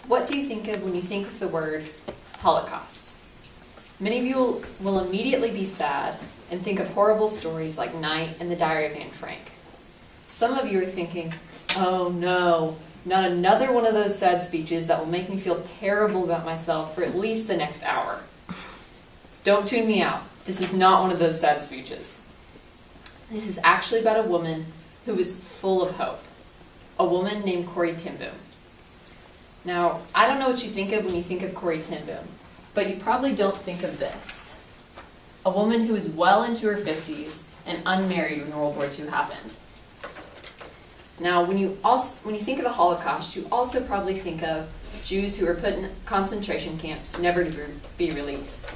What do you think of when you think of the word Holocaust? Many of you will immediately be sad and think of horrible stories like Night and the Diary of Anne Frank. Some of you are thinking, oh no, not another one of those sad speeches that will make me feel terrible about myself for at least the next hour. Don't tune me out. This is not one of those sad speeches. This is actually about a woman who is full of hope. A woman named Corrie ten Boom. Now, I don't know what you think of when you think of Corrie ten Boom, but you probably don't think of this. A woman who was well into her 50s and unmarried when World War II happened. Now, when you think of the Holocaust, you also probably think of Jews who were put in concentration camps, never to be released.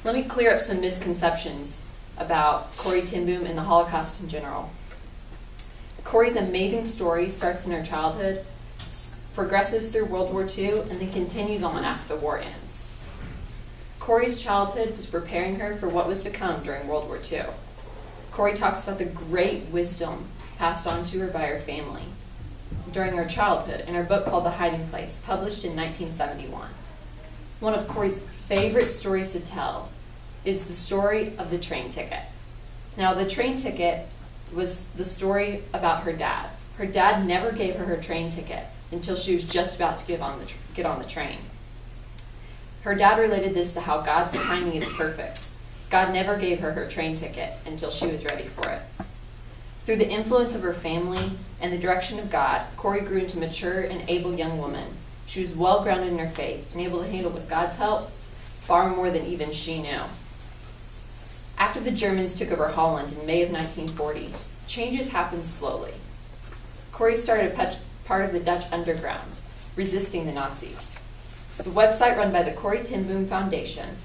Let me clear up some misconceptions about Corrie ten Boom and the Holocaust in general. Corrie's amazing story starts in her childhood, progresses through World War II, and then continues on after the war ends. Corrie's childhood was preparing her for what was to come during World War II. Corrie talks about the great wisdom passed on to her by her family during her childhood in her book called The Hiding Place, published in 1971. One of Corrie's favorite stories to tell is the story of the train ticket. Now, the train ticket was the story about her dad. Her dad never gave her train ticket until she was just about to get on the train. Her dad related this to how God's timing is perfect. God never gave her train ticket until she was ready for it. Through the influence of her family and the direction of God, Corrie grew into a mature and able young woman. She was well grounded in her faith and able to handle, with God's help, far more than even she knew. After the Germans took over Holland in May of 1940, changes happened slowly. Corrie started part of the Dutch underground, resisting the Nazis. The website run by the Corrie ten Boom Foundation,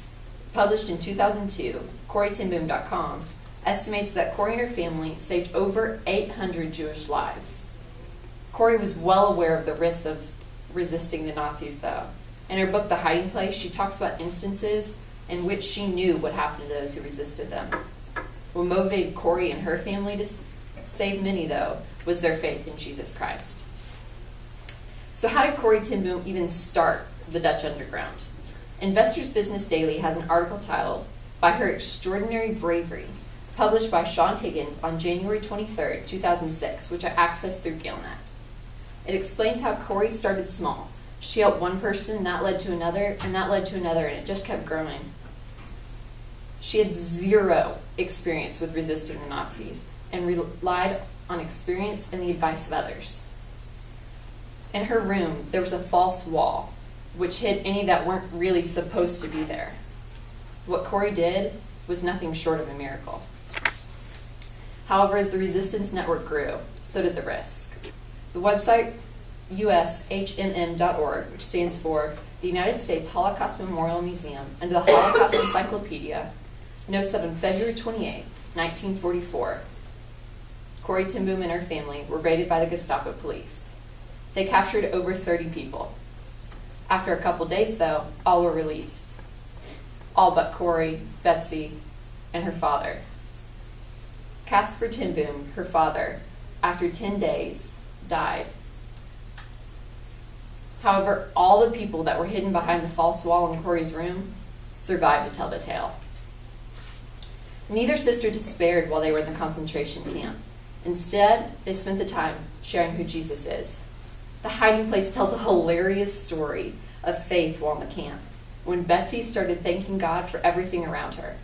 published in 2002, CorrieTenBoom.com, estimates that Corrie and her family saved over 800 Jewish lives. Corrie was well aware of the risks of resisting the Nazis, though. In her book, The Hiding Place, she talks about instances in which she knew what happened to those who resisted them. What motivated Corrie and her family to save many, though, was their faith in Jesus Christ. So how did Corrie ten Boom even start the Dutch underground? Investors Business Daily has an article titled, By Her Extraordinary Bravery, published by Sean Higgins on January 23, 2006, which I accessed through Galenet. It explains how Corrie started small. She helped one person, and that led to another, and that led to another, and it just kept growing. She had zero experience with resisting the Nazis and relied on experience and the advice of others. In her room, there was a false wall, which hid any that weren't really supposed to be there. What Corrie did was nothing short of a miracle. However, as the resistance network grew, so did the risk. The website USHMM.org, which stands for the United States Holocaust Memorial Museum, and the Holocaust Encyclopedia, notes that on February 28, 1944, Corrie ten Boom and her family were raided by the Gestapo police. They captured over 30 people. After a couple days, though, all were released. All but Corrie, Betsy, and her father. Caspar ten Boom, her father, after 10 days, died. However, all the people that were hidden behind the false wall in Corrie's room survived to tell the tale. Neither sister despaired while they were in the concentration camp. Instead, they spent the time sharing who Jesus is. The Hiding Place tells a hilarious story of faith while in the camp, when Betsy started thanking God for everything around her,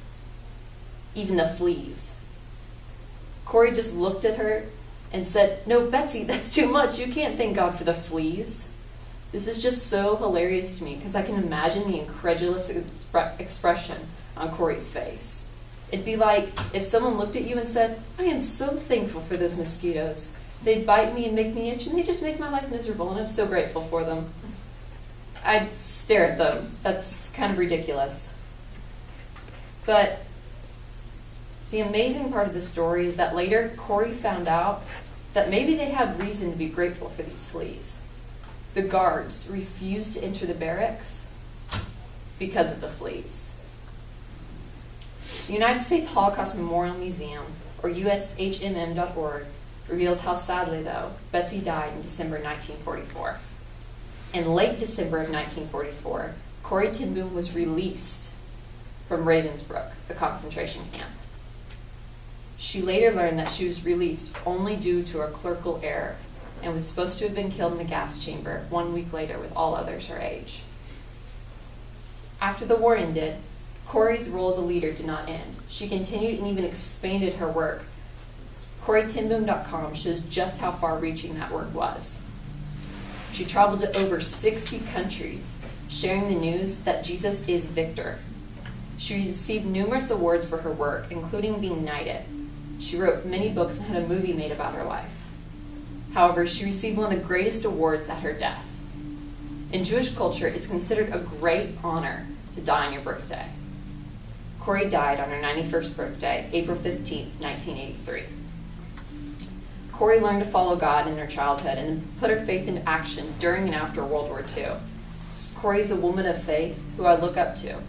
even the fleas. Corrie just looked at her and said, "No, Betsy, that's too much. You can't thank God for the fleas." This is just so hilarious to me because I can imagine the incredulous expression on Corrie's face. It'd be like if someone looked at you and said, "I am so thankful for those mosquitoes. They bite me and make me itch, and they just make my life miserable, and I'm so grateful for them." I'd stare at them. That's kind of ridiculous. But the amazing part of the story is that later Corrie found out that maybe they had reason to be grateful for these fleas. The guards refused to enter the barracks because of the fleas. The United States Holocaust Memorial Museum, or USHMM.org, reveals how sadly, though, Betsy died in December 1944. In late December of 1944, Corrie ten Boom was released from Ravensbrück, the concentration camp. She later learned that she was released only due to a clerical error and was supposed to have been killed in the gas chamber 1 week later with all others her age. After the war ended, Corrie's role as a leader did not end. She continued and even expanded her work. CorrieTenBoom.com shows just how far-reaching that work was. She traveled to over 60 countries, sharing the news that Jesus is victor. She received numerous awards for her work, including being knighted. She wrote many books and had a movie made about her life. However, she received one of the greatest awards at her death. In Jewish culture, it's considered a great honor to die on your birthday. Corrie died on her 91st birthday, April 15, 1983. Corrie learned to follow God in her childhood and put her faith into action during and after World War II. Corrie is a woman of faith who I look up to.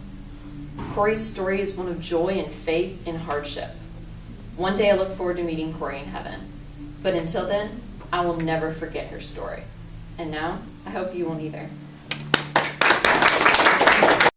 Corrie's story is one of joy and faith in hardship. One day I look forward to meeting Corrie in heaven. But until then, I will never forget her story. And now, I hope you won't either.